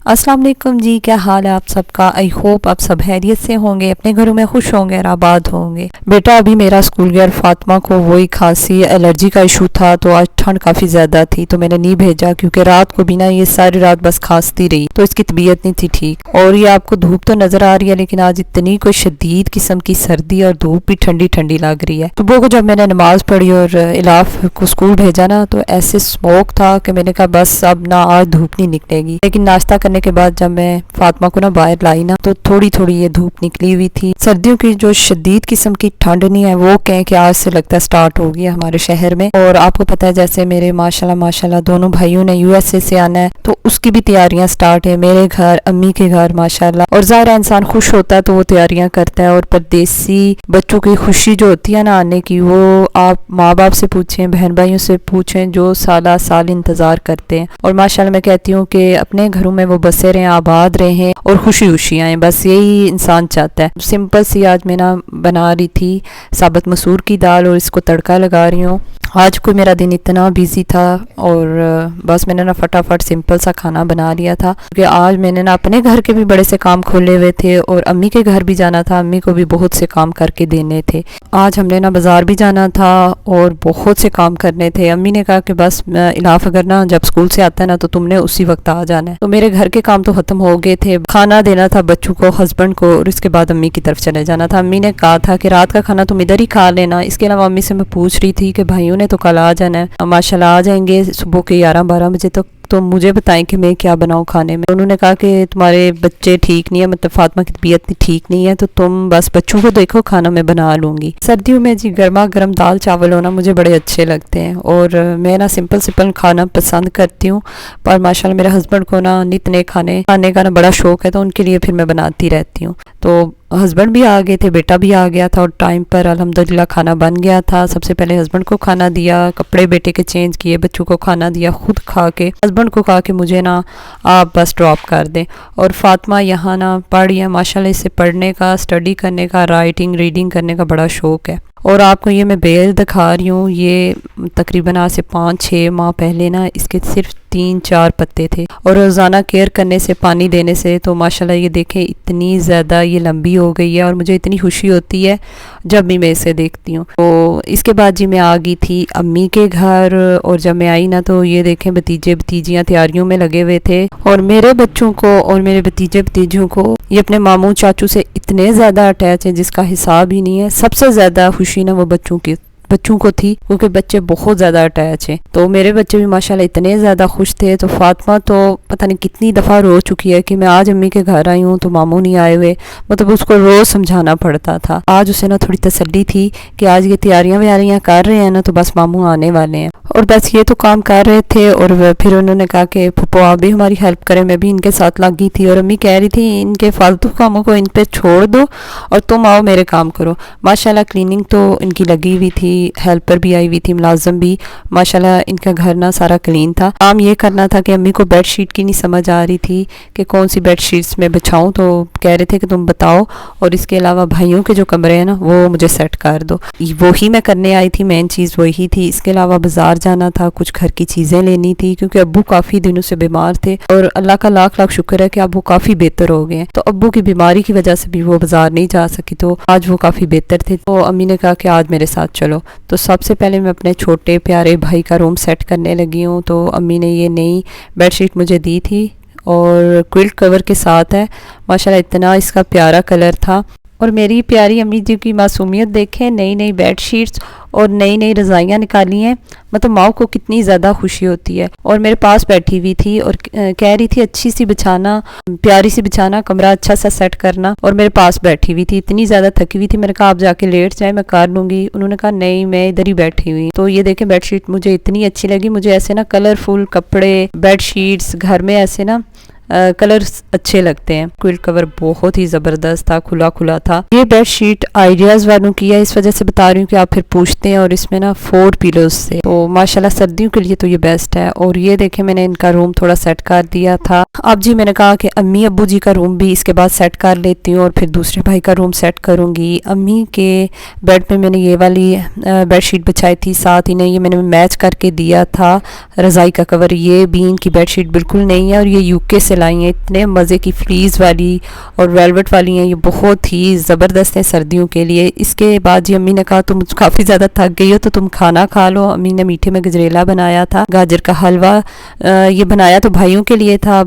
अस्सलाम वालेकुम जी, क्या हाल है आप सबका। आई होप आप सब खैरियत से होंगे, अपने घरों में खुश होंगे और आबाद होंगे। बेटा अभी मेरा स्कूल गया, फातिमा को वही खांसी एलर्जी का इशू था, तो आज ठंड काफ़ी ज़्यादा थी तो मैंने नहीं भेजा, क्योंकि रात को भी ना ये सारी रात बस खांसती रही तो इसकी तबीयत नहीं थी ठीक। और ये आपको धूप तो नज़र आ रही है, लेकिन आज इतनी कोई शदीद किस्म की सर्दी और धूप भी ठंडी ठंडी लग रही है। सुबह को जब मैंने नमाज़ पढ़ी और इलाफ को स्कूल भेजा ना, तो ऐसे स्मोक था कि मैंने कहा बस अब ना आज धूप नहीं निकलेगी। लेकिन नाश्ता करने के बाद जब मैं फातिमा को ना बाहर लाई ना, तो थोड़ी थोड़ी ये धूप निकली हुई थी। सर्दियों की जो शदीद किस्म की ठंड नहीं है वो कहें कि आज से लगता है स्टार्ट हो गया हमारे शहर में। और आपको पता है जैसे मेरे माशाल्लाह दोनों भाइयों ने यूएसए से आना है, तो उसकी भी तैयारियां स्टार्ट है। मेरे घर, अम्मी के घर माशाल्लाह। और ज़ाहिर इंसान खुश होता है तो वो तैयारियां करता है। और परदेसी बच्चों की खुशी जो होती है ना आने की, वो आप माँ बाप से पूछें, बहन भाइयों से पूछें जो साल साल इंतजार करते हैं। और माशाल्लाह मैं कहती हूँ कि अपने घरों में वो बसे रहें, आबाद रहें और खुशी खुशी आए, बस यही इंसान चाहता है। सिंपल सी आज मैं ना बना रही थी साबुत मसूर की दाल और इसको तड़का लगा रही हूँ। आज को मेरा दिन इतना बिजी था और बस मैंने ना फटाफट सिंपल सा खाना बना लिया था, क्योंकि आज मैंने ना अपने घर के भी बड़े से काम खोले हुए थे और अम्मी के घर भी जाना था, अम्मी को भी बहुत से काम करके देने थे। आज हमने ना बाज़ार भी जाना था और बहुत से काम करने थे। अम्मी ने कहा कि बस इलाफ अगर ना जब स्कूल से आता है ना तो तुमने उसी वक्त आ जाना है। तो मेरे घर के काम तो ख़त्म हो गए थे, खाना देना था बच्चों को, हस्बैंड को, और इसके बाद अम्मी की तरफ चले जाना था। अम्मी ने कहा था कि रात का खाना तुम इधर ही खा लेना। इसके अलावा अम्मी से मैं पूछ रही थी कि भाइयों ने तो कल आ जाना है, माशाल्लाह आ जाएंगे सुबह के 11-12 बजे तक, तो मुझे बताएं कि मैं क्या बनाऊं खाने में। उन्होंने कहा कि तुम्हारे बच्चे ठीक नहीं है, मतलब फातिमा की तबीयत ठीक नहीं है, तो तुम बस बच्चों को देखो, खाना मैं बना लूंगी। सर्दियों में जी गर्मा गर्म दाल चावल होना मुझे बड़े अच्छे लगते हैं और मैं ना सिंपल खाना पसंद करती हूँ। पर माशाल्लाह मेरे हस्बैंड को ना नित नए खाने खाने का ना बड़ा शौक है, तो उनके लिए फिर मैं बनाती रहती हूँ। तो हस्बैंड भी आ गए थे, बेटा भी आ गया था और टाइम पर अल्हम्दुलिल्लाह खाना बन गया था। सबसे पहले हस्बैंड को खाना दिया, कपड़े बेटे के चेंज किए, बच्चों को खाना दिया, खुद खा के हस्बैंड को कहा कि मुझे ना आप बस ड्रॉप कर दें। और फातिमा यहाँ ना पढ़ रही है माशाल्लाह, इससे पढ़ने का, स्टडी करने का, राइटिंग रीडिंग करने का बड़ा शौक है। और आपको ये मैं बेल दिखा रही हूँ, ये तकरीबन आज से 5-6 माह पहले ना इसके सिर्फ 3-4 पत्ते थे, और रोज़ाना केयर करने से, पानी देने से तो माशाल्लाह ये देखें इतनी ज़्यादा ये लंबी हो गई है। और मुझे इतनी खुशी होती है जब भी मैं इसे देखती हूँ। तो इसके बाद जी मैं आ गई थी अम्मी के घर, और जब मैं आई ना तो ये देखें भतीजे भतीजियाँ तैयारियों में लगे हुए थे। और मेरे बच्चों को और मेरे भतीजे भतीजों को ये अपने मामू चाचू से इतने ज़्यादा अटैच है जिसका हिसाब ही नहीं है। सबसे ज़्यादा खुशी ना वो बच्चों को थी, क्योंकि बच्चे बहुत ज़्यादा अटैच हैं। तो मेरे बच्चे भी माशाल्लाह इतने ज़्यादा खुश थे। तो फातिमा तो पता नहीं कितनी दफ़ा रो चुकी है कि मैं आज अम्मी के घर आई हूँ तो मामू नहीं आए हुए, मतलब उसको रोज़ समझाना पड़ता था। आज उसे ना थोड़ी तसल्ली थी कि आज ये तैयारियाँ व्यारियाँ कर रहे हैं ना, तो बस मामू आने वाले हैं। और बस ये तो काम कर रहे थे और फिर उन्होंने कहा कि फुप्पो आप भी हमारी हेल्प करें। मैं भी इनके साथ लग गई थी और अम्मी कह रही थी इनके फालतू कामों को इन पे छोड़ दो और तुम आओ मेरे काम करो। माशाल्लाह क्लीनिंग तो इनकी लगी हुई थी, हेल्पर भी आई हुई थी, मुलाजिम भी। माशाल्लाह इनका घर ना सारा क्लीन था। काम ये करना था कि अम्मी को बेडशीट की नहीं समझ आ रही थी कि कौन सी बेडशीट्स में बिछाऊँ, तो कह रहे थे कि तुम बताओ। और इसके अलावा भाइयों के जो कमरे हैं ना वो मुझे सेट कर दो, वही मैं करने आई थी, मेन चीज़ वही थी। इसके अलावा बाजार जाना था, कुछ घर की चीज़ें लेनी थी, क्योंकि अब्बू काफ़ी दिनों से बीमार थे और अल्लाह का लाख लाख शुक्र है कि अब वो काफ़ी बेहतर हो गए हैं। तो अब्बू की बीमारी की वजह से भी वो बाजार नहीं जा सकी, तो आज वो काफ़ी बेहतर थे। तो अम्मी ने कहा कि आज मेरे साथ चलो। तो सबसे पहले मैं अपने छोटे प्यारे भाई का रूम सेट करने लगी हूँ। तो अम्मी ने ये नई बेडशीट मुझे दी थी और क्विल्ट कवर के साथ है। माशाल्लाह इतना इसका प्यारा कलर था। और मेरी प्यारी अम्मी जी की मासूमियत देखें, नई नई बेडशीट्स और नई नई रज़ाइयाँ निकाली हैं, मतलब माँ को कितनी ज़्यादा खुशी होती है। और मेरे पास बैठी हुई थी और कह रही थी अच्छी सी बिछाना, प्यारी सी बिछाना, कमरा अच्छा सा सेट करना। और मेरे पास बैठी हुई थी, इतनी ज़्यादा थकी हुई थी। मैंने कहा आप जाके लेट जाए, मैं कर लूँगी। उन्होंने कहा नहीं मैं इधर ही बैठी हुई। तो ये देखें बेडशीट मुझे इतनी अच्छी लगी। मुझे ऐसे ना कलरफुल कपड़े, बेडशीट्स घर में ऐसे ना कलर्स अच्छे लगते हैं। क्विल्ट कवर बहुत ही ज़बरदस्त था, खुला खुला था। ये बेडशीट आइडियाज़ वालों की है, इस वजह से बता रही हूँ कि आप फिर पूछते हैं। और इसमें ना 4 पिलोज थे, तो माशाल्लाह सर्दियों के लिए तो ये बेस्ट है। और ये देखें मैंने इनका रूम थोड़ा सेट कर दिया था। अब जी मैंने कहा कि अम्मी अब्बू जी का रूम भी इसके बाद सेट कर लेती हूँ और फिर दूसरे भाई का रूम सेट करूँगी। अम्मी के बेड पे मैंने ये वाली बेडशीट बिछाई थी, साथ ही ने ये मैंने मैच करके दिया था रज़ाई का कवर। ये भी इनकी बेडशीट बिल्कुल नहीं है और ये यूके से लाई हैं, इतने मज़े की फ्रीज़ वाली और वेलवेट वाली हैं, ये बहुत ही ज़बरदस्त है सर्दियों के लिए। इसके बाद जी अम्मी ने कहा तुम काफ़ी ज़्यादा थक गई हो तो तुम खाना खा लो। अम्मी ने मीठे में गजरेला बनाया था, गाजर का हलवा। ये बनाया तो भाइयों के लिए था,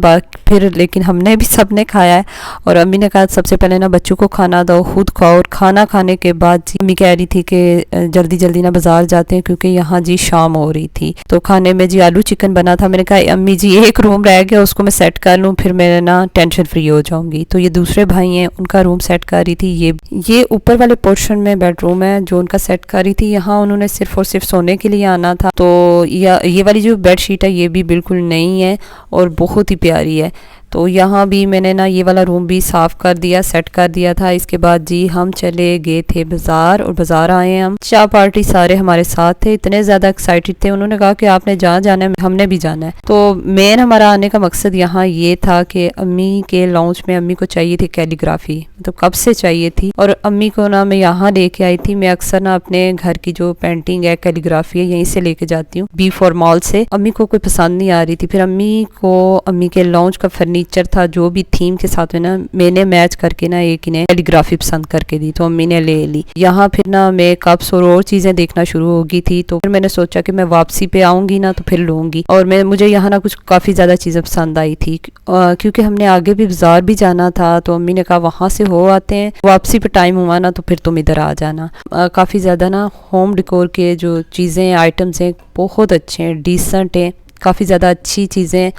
फिर लेकिन हमने भी सब ने खाया है। और अम्मी ने कहा सबसे पहले ना बच्चों को खाना दो, खुद खाओ। और खाना खाने के बाद जी अम्मी कह रही थी कि जल्दी जल्दी ना बाज़ार जाते हैं क्योंकि यहाँ जी शाम हो रही थी। तो खाने में जी आलू चिकन बना था। मैंने कहा अम्मी जी एक रूम रह गया, उसको मैं सेट कर लूँ, फिर मैं ना टेंशन फ्री हो जाऊँगी। तो ये दूसरे भाई हैं, उनका रूम सेट कर रही थी। ये ऊपर वाले पोर्शन में बेडरूम है जो उनका सेट कर रही थी। यहाँ उन्होंने सिर्फ और सिर्फ सोने के लिए आना था। तो ये वाली जो बेड शीट है ये भी बिल्कुल नई है और बहुत ही प्यारी है। तो यहाँ भी मैंने ना ये वाला रूम भी साफ़ कर दिया, सेट कर दिया था। इसके बाद जी हम चले गए थे बाज़ार, और बाज़ार आए हम। चाय पार्टी सारे हमारे साथ थे, इतने ज़्यादा एक्साइटेड थे। उन्होंने कहा कि आपने जहाँ जाना है हमने भी जाना है। तो मेन हमारा आने का मकसद यहाँ ये था कि अम्मी के लॉन्च में अम्मी को चाहिए थी कैलीग्राफी, तो कब से चाहिए थी। और अम्मी को ना मैं यहाँ लेके आई थी। मैं अक्सर ना अपने घर की जो पेंटिंग है, कैलीग्राफी है, यहीं से लेके जाती हूँ, B4 मॉल से। अम्मी को कोई पसंद नहीं आ रही थी। फिर अम्मी को अम्मी के लॉन्च का फर्नीचर था जो भी थीम के साथ में ना मैंने मैच करके ना एक इन्हें कैलीग्राफी पसंद करके दी, तो अम्मी ने ले ली। यहाँ फिर ना मैं कप्स और चीजें देखना शुरू हो गई थी। तो फिर मैंने सोचा कि मैं वापसी पे आऊंगी ना तो फिर लूंगी। और मुझे यहाँ ना कुछ काफी ज्यादा चीजें पसंद आई थी, क्योंकि हमने आगे भी बाजार भी जाना था। तो अम्मी ने कहा वहां से हो आते हैं, वापसी पे टाइम हुआ ना तो फिर तुम इधर आ जाना। काफी ज्यादा ना होम डेकोर के जो चीजें आइटम्स हैं बहुत अच्छे हैं, डिसेंट हैं, काफ़ी ज़्यादा अच्छी चीज़ें।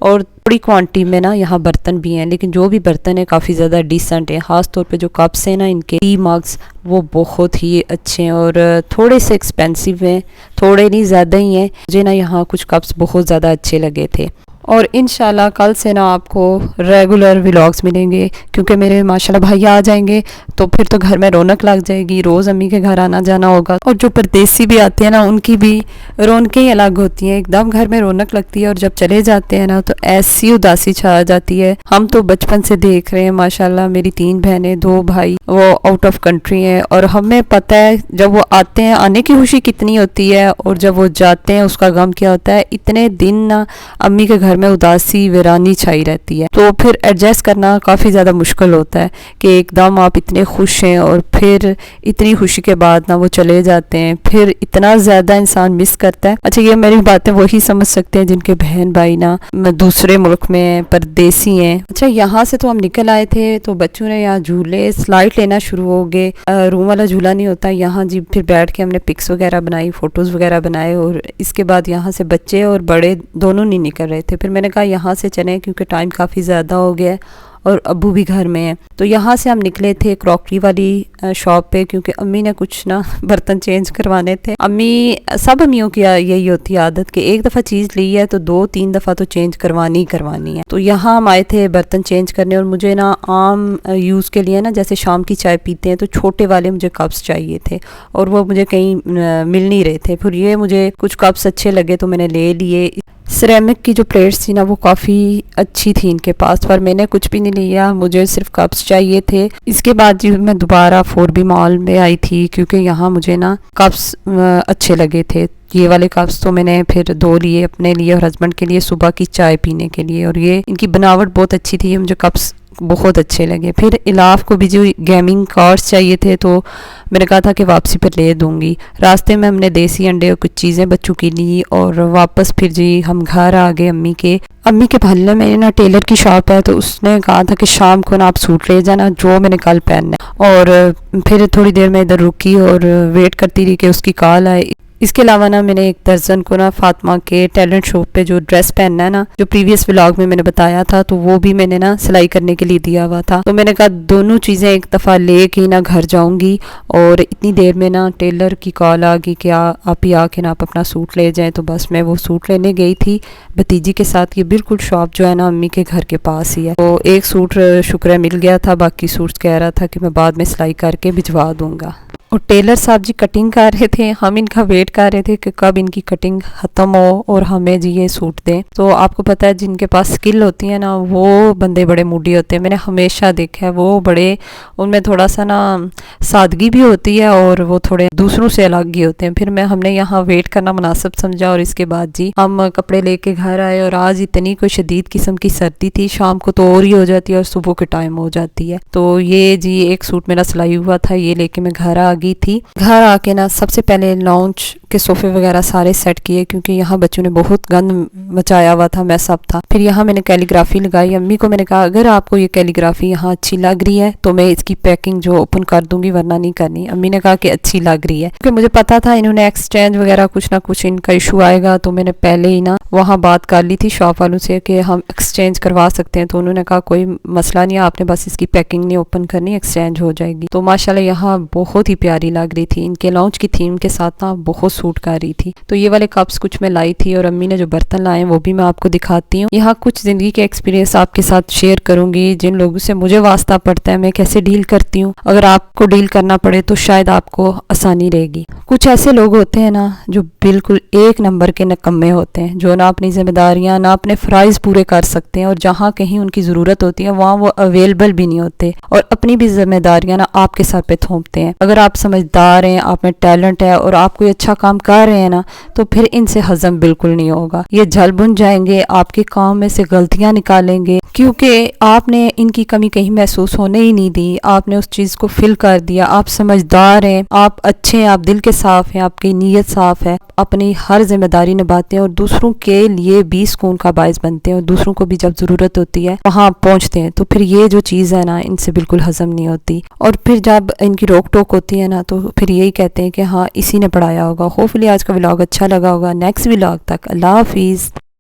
और थोड़ी क्वांटिटी में ना यहाँ बर्तन भी हैं, लेकिन जो भी बर्तन है काफ़ी ज़्यादा डिसेंट है। ख़ास तौर पे जो कप्स हैं ना, इनके टी मग्स वो बहुत ही अच्छे हैं और थोड़े से एक्सपेंसिव हैं, थोड़े नहीं ज़्यादा ही हैं। मुझे ना यहाँ कुछ कप्स बहुत ज़्यादा अच्छे लगे थे। और इंशाल्लाह कल से ना आपको रेगुलर व्लॉग्स मिलेंगे, क्योंकि मेरे माशाल्लाह भाई आ जाएंगे तो फिर तो घर में रौनक लग जाएगी। रोज़ अम्मी के घर आना जाना होगा। और जो परदेसी भी आते हैं ना उनकी भी रौनकें ही अलग होती हैं, एकदम घर में रौनक लगती है। और जब चले जाते हैं ना तो ऐसी उदासी छा जाती है। हम तो बचपन से देख रहे हैं माशाल्लाह, मेरी 3 बहनें 2 भाई वो आउट ऑफ कंट्री हैं, और हमें पता है जब वो आते हैं आने की खुशी कितनी होती है, और जब वो जाते हैं उसका गम क्या होता है। इतने दिन ना अम्मी के घर में उदासी वीरानी छाई रहती है, तो फिर एडजस्ट करना काफ़ी ज़्यादा मुश्किल होता है कि एकदम आप इतने खुश हैं और फिर इतनी खुशी के बाद ना वो चले जाते हैं, फिर इतना ज़्यादा इंसान मिस करता है। अच्छा, ये मेरी बातें वही समझ सकते हैं जिनके बहन भाई ना दूसरे मुल्क में परदेसी हैं। अच्छा, यहाँ से तो हम निकल आए थे तो बच्चों ने यहाँ झूले स्लाइड लेना शुरू हो गए। रूम वाला झूला नहीं होता यहाँ जी। फिर बैठ के हमने पिक्स वगैरह बनाई, फ़ोटोज़ वगैरह बनाए, और इसके बाद यहाँ से बच्चे और बड़े दोनों नहीं निकल रहे थे। फिर मैंने कहा यहाँ से चलें क्योंकि टाइम काफ़ी ज़्यादा हो गया है और अब्बू भी घर में है। तो यहाँ से हम निकले थे क्रॉकरी वाली शॉप पे, क्योंकि अम्मी ने कुछ ना बर्तन चेंज करवाने थे। सब अम्मियों की यही होती है आदत कि एक दफ़ा चीज़ ली है तो 2-3 दफ़ा तो चेंज करवानी ही करवानी है। तो यहाँ हम आए थे बर्तन चेंज करने, और मुझे ना आम यूज़ के लिए ना, जैसे शाम की चाय पीते हैं तो छोटे वाले मुझे कप्स चाहिए थे, और वो मुझे कहीं मिल नहीं रहे थे। फिर ये मुझे कुछ कप्स अच्छे लगे तो मैंने ले लिए। सिरेमिक की जो प्लेट्स थी ना वो काफ़ी अच्छी थी इनके पास, पर मैंने कुछ भी नहीं लिया, मुझे सिर्फ कप्स चाहिए थे। इसके बाद जी मैं दोबारा 4B मॉल में आई थी, क्योंकि यहाँ मुझे ना कप्स अच्छे लगे थे। ये वाले कप्स तो मैंने फिर 2 लिए अपने लिए और हस्बैंड के लिए सुबह की चाय पीने के लिए, और ये इनकी बनावट बहुत अच्छी थी, मुझे कप्स बहुत अच्छे लगे। फिर इलाफ को भी जो गेमिंग कार्ड्स चाहिए थे तो मैंने कहा था कि वापसी पर ले दूंगी। रास्ते में हमने देसी अंडे और कुछ चीज़ें बच्चों की ली, और वापस फिर जी हम घर आ गए। अम्मी के मोहल्ले में ना टेलर की शॉप है, तो उसने कहा था कि शाम को ना आप सूट ले जाना जो मैंने कल पहनना है। और फिर थोड़ी देर में इधर रुकी और वेट करती रही कि उसकी कॉल आए। इसके अलावा ना मैंने एक दर्जन को ना फातिमा के टैलेंट शो पे जो ड्रेस पहनना है ना, जो प्रीवियस व्लॉग में मैंने बताया था, तो वो भी मैंने ना सिलाई करने के लिए दिया हुआ था। तो मैंने कहा दोनों चीज़ें एक दफ़ा ले के ना घर जाऊंगी। और इतनी देर में ना टेलर की कॉल आ गई कि आप ही आके ना आप अपना सूट ले जाएं। तो बस मैं वो सूट लेने गई थी भतीजी के साथ। ये बिल्कुल शॉप जो है ना अम्मी के घर के पास ही है। तो एक सूट शुक्र मिल गया था, बाकी सूट कह रहा था कि मैं बाद में सिलाई करके भिजवा दूंगा। और टेलर साहब जी कटिंग कर रहे थे, हम इनका वेट कर रहे थे कि कब इनकी कटिंग ख़त्म हो और हमें जी ये सूट दें। तो आपको पता है जिनके पास स्किल होती है ना वो बंदे बड़े मूडी होते हैं, मैंने हमेशा देखा है वो बड़े, उनमें थोड़ा सा ना सादगी भी होती है और वो थोड़े दूसरों से अलग ही होते हैं। फिर हमने यहाँ वेट करना मुनासिब समझा और इसके बाद जी हम कपड़े लेके घर आए। और आज इतनी कोई शदीद किस्म की सर्दी थी, शाम को तो और ही हो जाती है और सुबह के टाइम हो जाती है। तो ये जी एक सूट मेरा सिलाई हुआ था, ये लेके मैं घर आ गई थी। घर आके ना सबसे पहले लॉन्च के सोफे वगैरह सारे सेट किए क्योंकि यहाँ बच्चों ने बहुत गंद मचाया हुआ था, मैं सब था। फिर यहाँ मैंने कैलीग्राफी लगाई, अम्मी को मैंने कहा अगर आपको ये कैलीग्राफी यहाँ अच्छी लग रही है तो मैं इसकी पैकिंग जो ओपन कर दूंगी वरना नहीं करनी। अम्मी ने कहा कि अच्छी लग रही है, क्योंकि मुझे पता था इन्होंने एक्सचेंज वगैरह कुछ ना कुछ इनका इशू आएगा, तो मैंने पहले ही ना वहाँ बात कर ली थी शॉप वालों से कि हम एक्सचेंज करवा सकते हैं। तो उन्होंने कहा कोई मसला नहीं है, आपने बस इसकी पैकिंग नहीं ओपन करनी, एक्सचेंज हो जाएगी। तो माशाल्लाह यहाँ बहुत ही प्यारी लग रही थी, इनके लॉन्च की थीम के साथ ना बहुत सूट कर रही थी। तो ये वाले कप्स कुछ मैं लाई थी और अम्मी ने जो बर्तन लाए वो भी मैं आपको दिखाती हूँ। यहाँ कुछ जिंदगी के एक्सपीरियंस आपके साथ शेयर करूंगी, जिन लोगों से मुझे वास्ता पड़ता है मैं कैसे डील करती हूँ। अगर आपको डील करना पड़े तो शायद आपको आसानी रहेगी। कुछ ऐसे लोग होते हैं ना जो बिल्कुल एक नंबर के नकम्मे होते हैं, जो ना अपनी जिम्मेदारियां ना अपने फ़राइज़ पूरे कर सकते हैं और जहाँ कहीं उनकी ज़रूरत होती है वहाँ वो अवेलेबल भी नहीं होते और अपनी भी जिम्मेदारियां ना आपके सर पे थोपते हैं। अगर आप समझदार हैं, आप में टैलेंट है और आप कोई अच्छा काम कर रहे हैं ना तो फिर इनसे हजम बिल्कुल नहीं होगा। ये जल बुन जाएंगे, आपके काम में से गलतियां निकालेंगे, क्योंकि आपने इनकी कमी कहीं महसूस होने ही नहीं दी। आपने उस चीज़ को फिल कर दिया। आप समझदार हैं, आप अच्छे हैं, आप दिल के साफ हैं, आपकी नीयत साफ है, अपनी हर जिम्मेदारी निभाते हैं और दूसरों के लिए भी सुकून का बायस बनते हैं और दूसरों को भी जब ज़रूरत होती है वहाँ पहुँचते हैं। तो फिर ये जो चीज़ है ना इनसे बिल्कुल हजम नहीं होती और फिर जब इनकी रोक टोक होती है ना तो फिर यही कहते हैं कि हाँ इसी ने पढ़ाया होगा। होपफुली आज का व्लॉग अच्छा लगा होगा। नेक्स्ट व्लॉग तक अल्लाह हाफिज़।